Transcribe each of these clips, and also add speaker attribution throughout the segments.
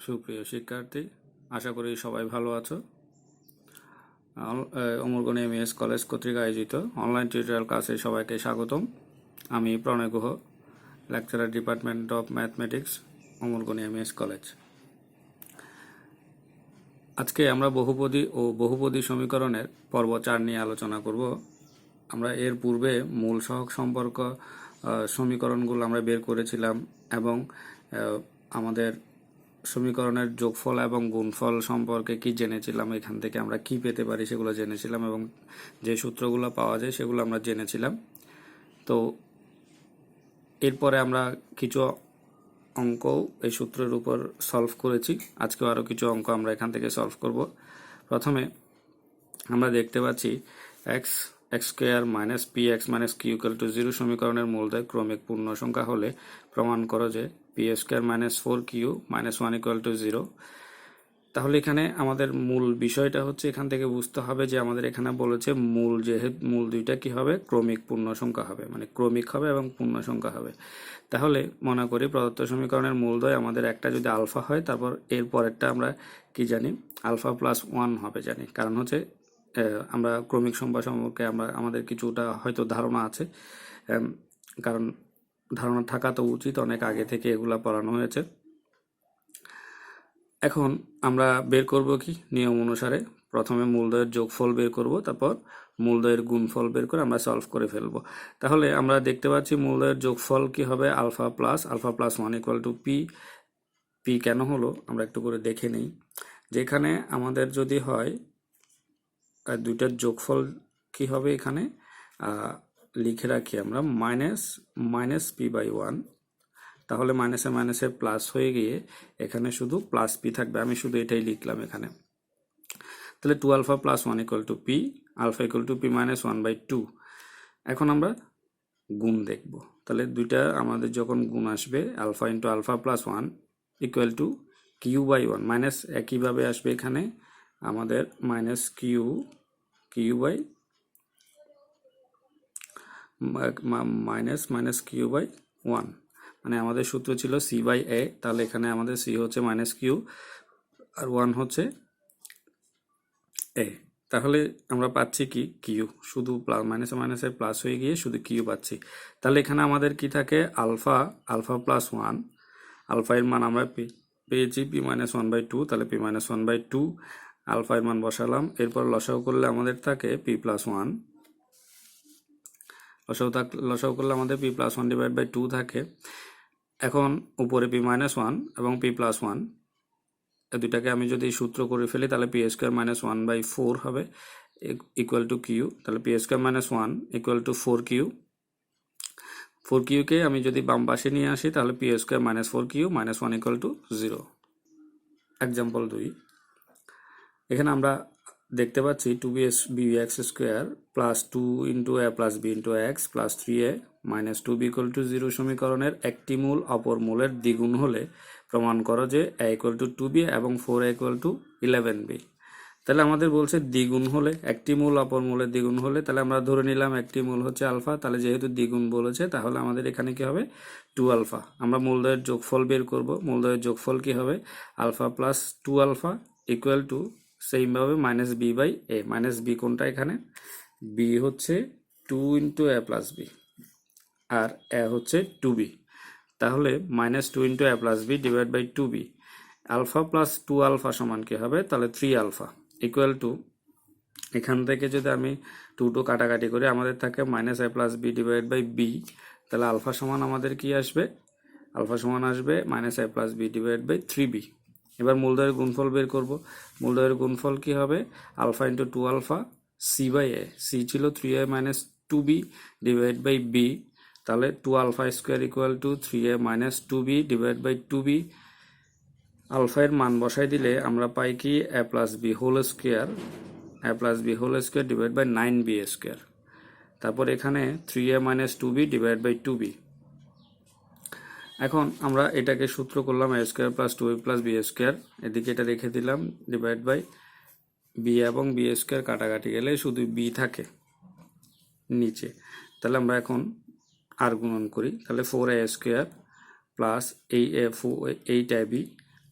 Speaker 1: সুপ্রিয় শিক্ষার্থী, আশা করি সবাই ভালো আছো। অমরগণ এমএস কলেজ কর্তৃক আয়োজিত অনলাইন টিউটোরিয়াল ক্লাসে সবাইকে স্বাগতম। আমি Pranay Guha, lecturer, department of mathematics, অমরগণ এমএস কলেজ। আজকে আমরা বহুপদী ও বহুপদী সমীকরণের পর্ব 4 নিয়ে আলোচনা করব। আমরা এর পূর্বে মূল সহগ সম্পর্ক সমীকরণগুলো আমরা বের করেছিলাম এবং আমাদের সমীকরণের যোগফল এবং গুণফল সম্পর্কে কি জেনেছিলাম, এখান থেকে আমরা কি পেতে পারি সেগুলো জেনেছিলাম এবং যে সূত্রগুলো পাওয়া যায় সেগুলো আমরা জেনেছিলাম। তো এরপরে আমরা কিছু অঙ্ক এই সূত্রের উপর সলভ করেছি। আজকেও আরও কিছু অঙ্ক আমরা এখান থেকে সলভ করব। প্রথমে আমরা দেখতে পাচ্ছি x square minus p x minus q equal to 0 সমীকরণের মূলদ্বয় ক্রমিক পূর্ণ সংখ্যা হলে প্রমাণ করো যে পি স্কোয়ার মাইনাস 4কিউ মাইনাস 1 ইকুয়াল টু 0। তাহলে এখানে আমাদের মূল বিষয়টা হচ্ছে, এখান থেকে বুঝতে হবে যে আমাদের এখানে বলেছে মূল দুইটা কি হবে, ক্রমিক পূর্ণ সংখ্যা হবে, মানে ক্রমিক হবে এবং পূর্ণ সংখ্যা হবে। তাহলে মনে করি প্রদত্ত সমীকরণের মূলদ্বয় আমাদের একটা যদি আলফা হয়, তারপর এর পরেরটা আমরা কি জানি, আলফা প্লাস 1 হবে জানি। কারণ হচ্ছে আমরা ক্রমিক সংখ্যা সম্পর্কে আমাদের কিছুটা হয়তো ধারণা আছে, কারণ ধারণা থাকা তো উচিত, অনেক আগে থেকে এগুলা পড়ানো হয়েছে। এখন আমরা বের করব কি, নিয়ম অনুসারে প্রথমে মূলদ্বয়ের যোগফল বের করব, তারপর মূলদ্বয়ের গুণফল বের করে আমরা সলভ করে ফেলব। তাহলে আমরা দেখতে পাচ্ছি মূলদ্বয়ের যোগফল কি হবে, alpha plus 1 equal to p. P কেন হলো আমরা একটু করে দেখে নেই। যেখানে আমাদের যদি হয় দুইটার যোগফল কি হবে, এখানে লিখে রাখি আমরা মাইনাস পি বাই 1। তাহলে মাইনাসে মাইনাসে প্লাস হয়ে গিয়ে এখানে শুধু প্লাস পি থাকবে। আমি শুধু এটাই লিখলাম এখানে। তাহলে 2 alpha plus 1 equal to p, alpha equal to p minus 1/2। এখন আমরা গুণ দেখব। তাহলে দুইটা আমাদের যখন গুণ আসবে, alpha into alpha plus 1 equal to q by 1, minus একইভাবে আসবে এখানে আমাদের minus q by minus q by 1, মানে আমাদের সূত্র ছিল সি বাই এ। তাহলে এখানে আমাদের সি হচ্ছে মাইনাস কিউ আর 1 হচ্ছে এ। তাহলে আমরা পাচ্ছি কি, কিউ, শুধু মাইনাসে মাইনাসে প্লাস হয়ে গিয়ে শুধু কিউ পাচ্ছি। তাহলে এখানে আমাদের কি থাকে, আলফা প্লাস 1, আলফা এর মান আমরা পেয়েছি পি মাইনাস 1/2। তাহলে পি মাইনাস 1/2 আলফা এর মান বসালাম। এরপর লসাগু করলে আমাদের থাকে পি প্লাস 1, লসাগু করলে আমাদের পি প্লাস 1/2 থাকে। এখন উপরে পি মাইনাস 1 এবং পি প্লাস 1 দুইটাকে আমি যদি সূত্র করে ফেলি, তাহলে পি স্কোয়ার মাইনাস 1/4 হবে ইকুয়াল টু কিউ। তাহলে p square minus 1 equal to 4কিউ। 4কিউকে আমি যদি বাম পাশে নিয়ে আসি, তাহলে পি স্কোয়ার মাইনাস 4কিউ মাইনাস 1 ইকুয়াল টু 0। এক্সাম্পল 2, এখানে আমরা দেখতে পাচ্ছি 2bx square plus 2 into a plus b into x plus 3a minus 2b equal to 0 সমীকরণের একটি মূল অপর মূলের দ্বিগুণ হলে প্রমাণ করো যে a ইকুয়াল টু 2b এবং 4a ইকুয়াল টু 11b। তাহলে আমাদের বলছে দ্বিগুণ হলে, একটি মূল অপর মূলের দ্বিগুণ হলে, তাহলে আমরা ধরে নিলাম একটি মূল হচ্ছে আলফা। তাহলে যেহেতু দ্বিগুণ বলেছে, তাহলে আমাদের এখানে কি হবে, 2 আলফা। আমরা মূলদ্বয়ের যোগফল বের করব। মূলদ্বয়ের যোগফল কি হবে, alpha plus 2 alpha equal to সেইভাবে minus b by a. Minus b কোনটা, এখানে বি হচ্ছে 2 ইন্টু এ প্লাস বি আর এ হচ্ছে 2b। তাহলে minus 2 into a plus b divide by 2b। Alpha plus 2 alpha সমান কি হবে, তাহলে 3 আলফা ইকুয়াল টু, এখান থেকে যদি আমি 2 কাটাকাটি করি, আমাদের থাকে minus a plus b divide by b. তাহলে আলফা সমান আমাদের কি আসবে, আলফা সমান আসবে minus a plus b divide by 3b। এবার মূলদ্বয়ের গুণফল বের করব। মূলদ্বয়ের গুণফল কি হবে, alpha into 2 alpha c by a, c ছিল 3a minus 2b divide by b. তাহলে 2 alpha square equal to 3a minus 2b divide by 2b। Alpha এর মান বসাই দিলে আমরা পাই কি, a plus b whole square, a plus b whole square divide by 9b square. তারপর এখানে 3a minus 2b divide by 2b। এখন আমরা এটাকে সূত্র করলাম a square plus 2a plus b square, এদিকে এটা রেখে দিলাম ডিভাইড বাই বি এবং বি স্কোয়ার কাটাকাটি গেলে শুধু বি থাকে নিচে। তাহলে আমরা এখন আর গুণন করি। তাহলে 4a square plus 8ab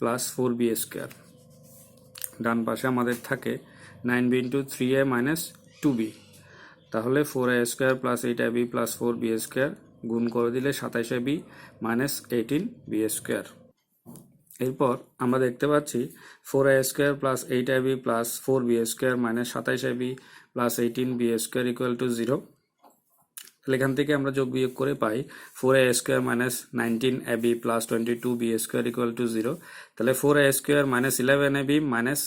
Speaker 1: plus 4b square, ডান পাশে আমাদের থাকে 9b into 3a minus 2b, তাহলে 4a square plus 8ab plus 4b square গুণ করে দিলে 27ab মাইনাস 18b স্কোয়ার। এরপর আমরা দেখতে পাচ্ছি 4a square plus 8ab plus 4b square minus 27ab plus 18b square equal to 0। তাহলে এখান থেকে আমরা যোগ বিয়োগ করে পাই 4a square minus 19ab plus 22b square equal to 0। তাহলে 4a square minus 11ab minus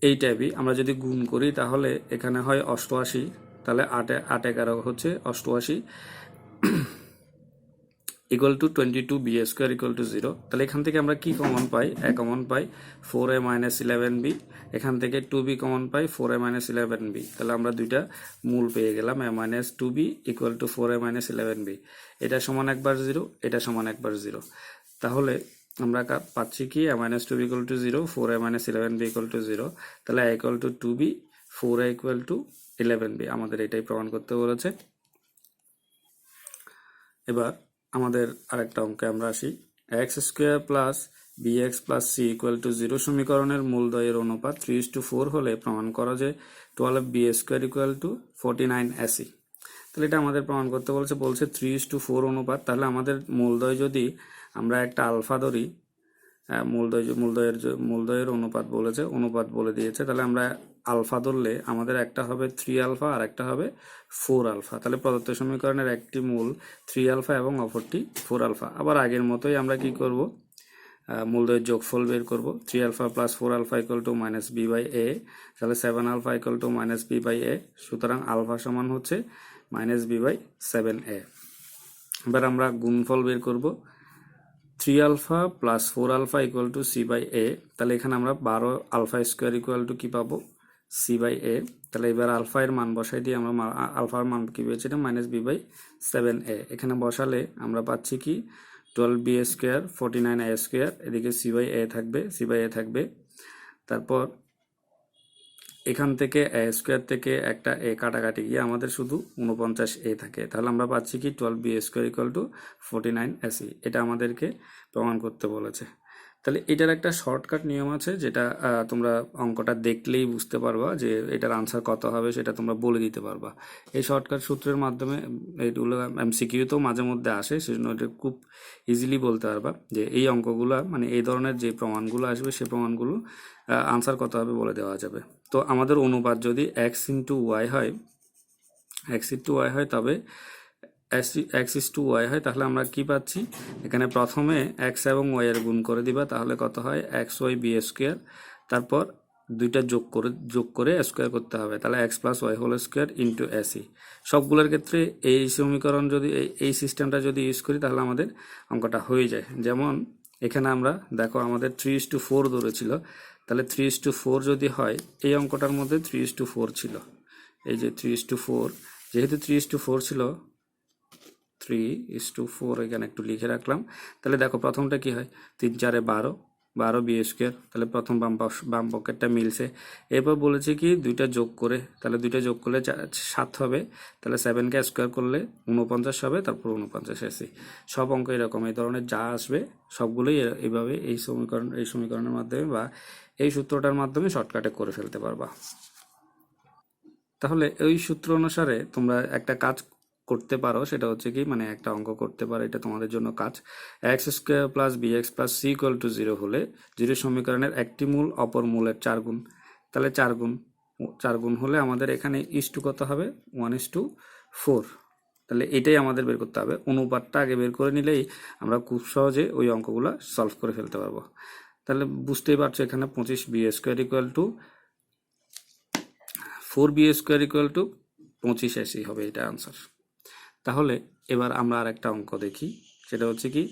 Speaker 1: 8ab আমরা যদি গুণ করি তাহলে এখানে হয় 88, তাহলে 8 11 হচ্ছে 88 equal to 22b square equal to 0। তাহলে এখান থেকে আমরা কি common pi? a common pi 4a minus 11b, এখান থেকে 2b কমন পাই 4a মাইনাস 11b। তাহলে আমরা দুইটা মূল পেয়ে গেলাম, a minus 2b equal two 4a minus 11b। এটা সমান একবার 0, এটা সমান একবার 0। তাহলে আমরা পাচ্ছি কি a minus 2b equal to 0, 4a minus 11b equal to 0। তাহলে a equal to 2b, 4a equal to 11b, আমাদের এটাই প্রমাণ করতে বলেছে। এবার আমাদের আরেকটা অঙ্কে আমরা আসি। X square plus bx plus c equal to 0 সমীকরণের মূলদ্বয়ের অনুপাত 3:4 হলে প্রমাণ করা যে 12b square equal two 49ac। তাহলে এটা আমাদের প্রমাণ করতে বলছে 3:4 অনুপাত। তাহলে আমাদের মূলদ্বয় যদি আমরা একটা আলফা ধরি, মূলদ্বয়ের অনুপাত বলেছে, অনুপাত বলে দিয়েছে, তাহলে আমরা আলফা ধরলে আমাদের একটা হবে 3 আলফা আর একটা হবে 4 আলফা। তাহলে প্রদত্ত সমীকরণের একটি মূল 3 আলফা এবং অপরটি 4 আলফা। আবার আগের মতোই আমরা কি করব, মূলদ্বয়ের যোগফল বের করব। 3 alpha plus 4 alpha equal to minus b by a, তাহলে 7 alpha equal to minus b by a, সুতরাং আলফা সমান হচ্ছে মাইনাস বি বাই 7a। এবার আমরা গুণফল বের করব। 3 alpha plus 4 alpha equal to c by a, তাহলে এখানে আমরা 12 আলফা স্কোয়ার ইকুয়াল টু কি পাবো? C by a. তাহলে এবার আলফা এর মান বসাই দিয়ে আমরা আলফার মান কি পেয়েছি? এটা মাইনাস বি বাই 7a। এখানে বসালে আমরা পাচ্ছি কি 12b স্কোয়ার 49a স্কোয়ার, এদিকে সি বাই এ থাকবে। তারপর এখান থেকে এ স্কোয়ার থেকে একটা এ কাটাকাটি গিয়ে আমাদের শুধু 49a থাকে। তাহলে আমরা পাচ্ছি কি 12b square equal two 49ac। এটা আমাদেরকে প্রমাণ করতে বলেছে। তাহলে এটার একটা শর্টকাট নিয়ম আছে, যেটা তোমরা অঙ্কটা দেখলেই বুঝতে পারবা যে এটার আনসার কত হবে, সেটা তোমরা বলে দিতে পারবা। এই শর্টকাট সূত্রের মাধ্যমে এইগুলো এমসিকিউতেও মাঝে মধ্যে আসে, সেজন্য এটা খুব ইজিলি বলতে পারবা যে এই অঙ্কগুলো মানে এই ধরনের যে প্রমাণগুলো আসবে সেই প্রমাণগুলো আনসার কত হবে বলে দেওয়া যাবে। তো আমাদের অনুপাত যদি x ইন্টু ওয়াই হয়, তবে x ইস টু ওয়াই হয়, তাহলে আমরা কি পাচ্ছি? এখানে প্রথমে x এবং y এর গুণ করে দিবা, তাহলে কত হয়? xy b স্কোয়ার, তারপর দুইটা যোগ করে স্কোয়ার করতে হবে, তাহলে x plus y whole square into AC. সবগুলোর ক্ষেত্রে এই সমীকরণ যদি এই সিস্টেমটা যদি ইউজ করি তাহলে আমাদের অঙ্কটা হয়ে যায়। যেমন এখানে আমরা দেখো আমাদের 3:4 ধরেছিল, তাহলে 3:4 যদি হয়, এই অঙ্কটার মধ্যে 3:4 ছিল, এই যে 3:4, যেহেতু 3:4 ছিল 3:4 এখানে একটু লিখে রাখলাম। তাহলে দেখো প্রথমটা কি হয়? 3 4 12 বি স্কোয়ার, তাহলে প্রথম বাম পকেটটা মিলছে। এরপর বলেছে কি দুইটা যোগ করে, তাহলে দুইটা যোগ করলে 7 হবে, তাহলে 7কে স্কোয়ার করলে 49 হবে, তারপর 49 এসি। সব অঙ্ক এরকম, এই ধরনের যা আসবে সবগুলোই এইভাবে এই সমীকরণের মাধ্যমে বা এই সূত্রটার মাধ্যমে শর্টকাটে করে ফেলতে পারবা। তাহলে ওই সূত্র অনুসারে তোমরা একটা কাজ করতে পারো, সেটা হচ্ছে কি মানে একটা অঙ্ক করতে পারো, এটা তোমাদের জন্য কাজ। X square plus b x plus c equal to 0 হলে 0 সমীকরণের একটি মূল অপর মূলের 4 গুণ। তাহলে 4 গুণ হলে আমাদের এখানে ইস টু কত হবে? 1:4। তাহলে এটাই আমাদের বের করতে হবে। অনুপাতটা আগে বের করে নিলেই আমরা খুব সহজে ওই অঙ্কগুলো সলভ করে ফেলতে পারবো। তাহলে বুঝতেই পারছো এখানে 25b square equal two 4b square equal two 25ac হবে এটা আনসার। তাহলে এবার আমরা আর একটা অঙ্ক দেখি, সেটা হচ্ছে কি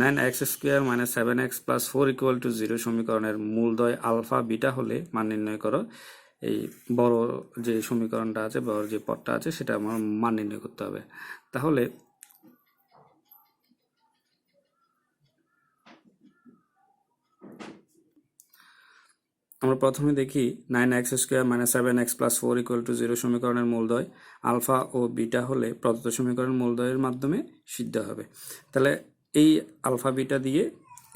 Speaker 1: 9x square minus 7x plus 4 equal to 0 সমীকরণের মূলদ্বয় আলফা বিটা হলে মান নির্ণয় করো। এই বড় যে সমীকরণটা আছে, বড় যে পদটা আছে, সেটা আমার মান নির্ণয় করতে হবে। তাহলে আমরা প্রথমে দেখি 9x square minus 7x plus 4 equal to 0 সমীকরণের মূলদ্বয় আলফা ও বিটা হলে প্রদত্ত সমীকরণ মূলদ্বয়ের মাধ্যমে সিদ্ধ হবে। তাহলে এই আলফা বিটা দিয়ে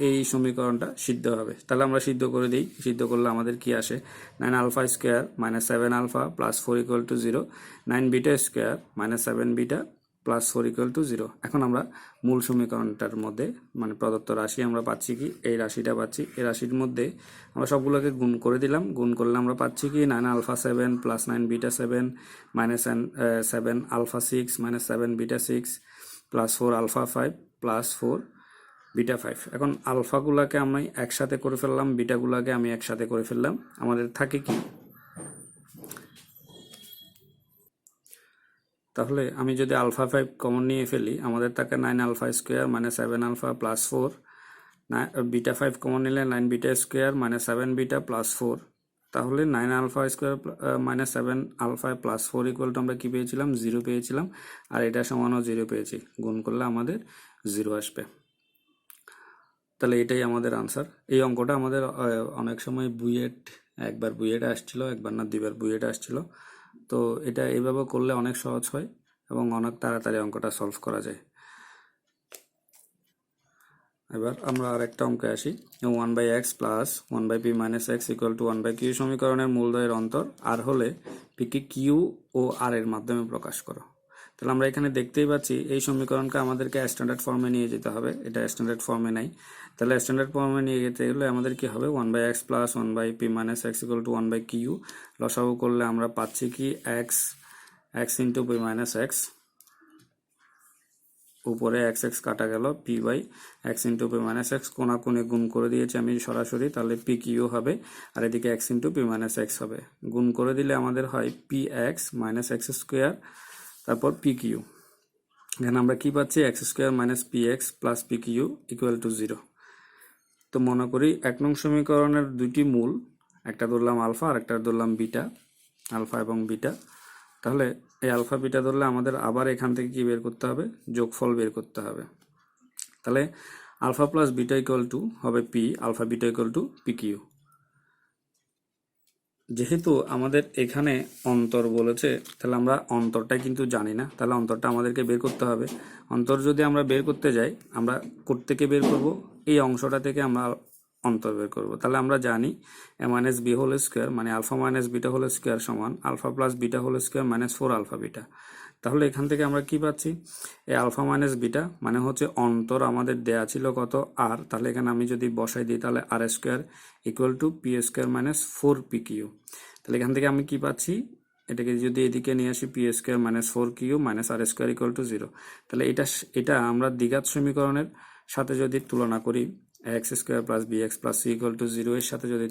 Speaker 1: এই সমীকরণটা সিদ্ধ হবে। তাহলে আমরা সিদ্ধ করে দিই। সিদ্ধ করলে আমাদের কি আসে, 9 alpha square minus 7 alpha plus 4 equal to 0, 9 beta square minus 7 beta plus 4 equal to 0। এখন আমরা মূল সমীকরণটার মধ্যে মানে প্রদত্ত রাশি আমরা পাচ্ছি কি, এই রাশিটা পাচ্ছি। এই রাশির মধ্যে আমরা সবগুলোকে গুণ করে দিলাম। গুণ করলে আমরা পাচ্ছি কি 9 alpha 7 plus 9 beta 7 minus 7 alpha 6 minus 7 beta 6 plus 4 alpha 5 plus 4 beta 5। এখন আলফাগুলাকে আমি একসাথে করে ফেললাম, বিটাগুলাকে আমি একসাথে করে ফেললাম। আমাদের থাকে কি, তাহলে আমি যদি আলফা 5 কমন নিয়ে ফেলি, আমাদের থাকে 9 alpha square minus 7 alpha plus 4, beta 5 common নিলে 9 beta square minus 7 beta plus 4। তাহলে 9 alpha square minus 7 alpha plus 4 equal to আমরা কি পেয়েছিলাম, 0 পেয়েছিলাম। আর এটা সমানও 0 পেয়েছি। গুণ করলে আমাদের 0 আসবে। তাহলে এটাই আমাদের আনসার। এই অঙ্কটা আমাদের অনেক সময় বুয়েট, একবার বুয়েট আসছিল, একবার না দুইবার বুয়েট আসছিল। তো এটা এইভাবে করলে অনেক সহজ হয় এবং অনেক তাড়াতাড়ি অঙ্কটা সলভ করা যায়। এবার আমরা আরেকটা অঙ্কে আসি। 1/x plus 1/p minus x equal to 1/q সমীকরণের মূলদ্বয়ের অন্তর আর হলে পিকে কিউ ও আর এর মাধ্যমে প্রকাশ করো। তাহলে আমরা এখানে দেখতেই পাচ্ছি এই সমীকরণকে আমাদেরকে স্ট্যান্ডার্ড ফর্মে নিয়ে যেতে হবে। এটা স্ট্যান্ডার্ড ফর্মে নাই। তাহলে স্ট্যান্ডার্ড ফর্মে নিয়ে যেতে গেলে আমাদের কি হবে, 1/x plus 1/p minus x equal to 1/q। লসাগু করলে আমরা পাচ্ছি কি x into p minus x, উপরে এক্স এক্স কাটা গেল, p by x into p minus x, কোণাকুণি গুণ করে দিয়েছি আমি সরাসরি। তাহলে পি কিউ হবে আর এদিকে x into p minus x হবে। গুণ করে দিলে আমাদের হয় p x minus x square, তারপর পি কিউ। এখানে আমরা কি পাচ্ছি, x square minus p x plus p q equal to 0। তো মনে করি 1 নং সমীকরণের দুইটি মূল, একটা ধরলাম আলফা আর একটা ধরলাম বিটা, আলফা এবং বিটা। তাহলে এই আলফা বিটা ধরলে আমাদের আবার এখান থেকে কি বের করতে হবে, যোগফল বের করতে হবে। তাহলে alpha plus beta equal to হবে p, alpha beta equal to p q. যেহেতু আমাদের এখানে অন্তর বলেছে, তাহলে আমরা অন্তরটা কিন্তু জানি না। তাহলে অন্তরটা আমাদেরকে বের করতে হবে। অন্তর যদি আমরা বের করতে যাই, আমরা কোত্থেকে বের করব, এই অংশটা থেকে আমরা অন্তর বের করব। তাহলে আমরা জানি a minus b whole square মানে alpha minus beta whole square সমান alpha plus beta whole square minus 4 alpha beta. তাহলে এখান থেকে আমরা কি পাচ্ছি, এই আলফা মাইনাস বিটা মানে হচ্ছে অন্তর আমাদের দেয়া ছিল কত, আর। তাহলে এখানে আমি যদি বসাই দিই, তাহলে r square equal to p square minus 4 p q. তাহলে এখান থেকে আমি কি পাচ্ছি, এটাকে যদি এদিকে নিয়ে আসি, p square minus 4 q minus r square equal to 0। তাহলে এটা আমরা দ্বিঘাত সমীকরণের সাথে যদি তুলনা করি, x square plus b x plus c equal to 0 এর সাথে যদি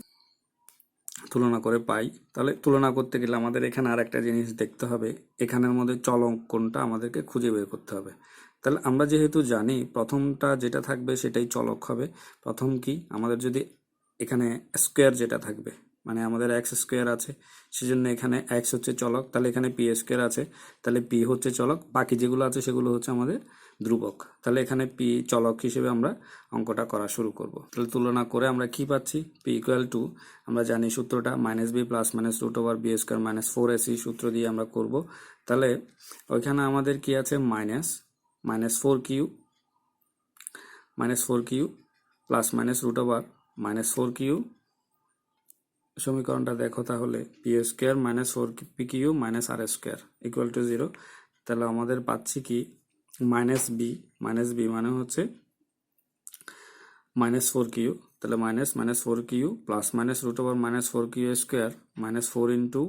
Speaker 1: তুলনা করে পাই, তাহলে তুলনা করতে গেলে আমাদের এখানে আর একটা জিনিস দেখতে হবে, এখানের মধ্যে চলক কোণটা আমাদেরকে খুঁজে বের করতে হবে। তাহলে আমরা যেহেতু জানি প্রথমটা যেটা থাকবে সেটাই চলক হবে। প্রথম কি, আমাদের যদি এখানে স্কোয়ার যেটা থাকবে মানে আমাদের এক্স স্কোয়ার আছে, সেজন্য এখানে এক্স হচ্ছে চলক। তাহলে এখানে পি স্কোয়ার আছে, তাহলে পি হচ্ছে চলক, বাকি যেগুলো আছে সেগুলো হচ্ছে আমাদের ধ্রুবক। তাহলে এখানে পি চলক হিসেবে আমরা অঙ্কটা করা শুরু করব। তাহলে তুলনা করে আমরা কি পাচ্ছি, পি ইকুয়াল টু, আমরা জানি সূত্রটা minus b plus minus root over b square minus 4ac সূত্র দিয়ে আমরা করব। তাহলে ওইখানে আমাদের কি আছে, minus 4 q plus minus root over minus 4 q. সমীকরণটা দেখো তাহলে, p square minus 4 p q minus r square equal to 0। তাহলে আমাদের পাচ্ছি কি মাইনাস বি মানে হচ্ছে মাইনাস 4 কিউ। তাহলে minus 4 q plus minus root over minus 4 q square minus 4 into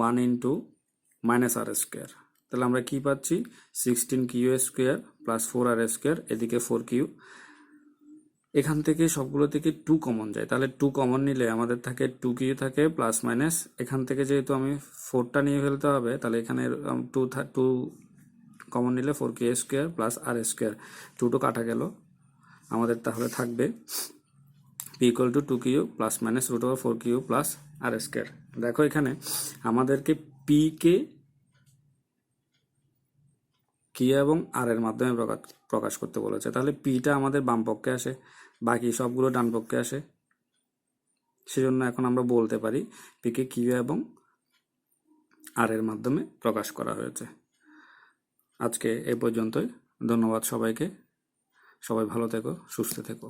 Speaker 1: 1 into minus r square. তাহলে আমরা কি পাচ্ছি, 16 কিউ স্কোয়ার প্লাস 4 আর স্কোয়ার, এদিকে 4 কিউ। এখান থেকে সবগুলো থেকে 2 কমন যায়, তাহলে 2 কমন নিলে আমাদের থাকে 2 কিউ থাকে প্লাস মাইনাস, এখান থেকে যেহেতু আমি 4টা নিয়ে ফেলতে হবে, তাহলে এখানে 2 কমন নিলে 4 q square plus r square, 2 কাটা গেল। আমাদের তাহলে থাকবে p equal to 2 q plus minus root over 4 q plus r square. দেখো এখানে আমাদেরকে পি কে কিউ এবং আর এর মাধ্যমে প্রকাশ করতে বলেছে। তাহলে পিটা আমাদের বাম পক্ষে আসে, বাকি সবগুলো ডান পক্ষে আসে। সেজন্য এখন আমরা বলতে পারি পিকে কিউ এবং আর এর মাধ্যমে প্রকাশ করা হয়েছে। আজকে এ পর্যন্তই। ধন্যবাদ সবাইকে। সবাই ভালো থেকো, সুস্থ থেকো।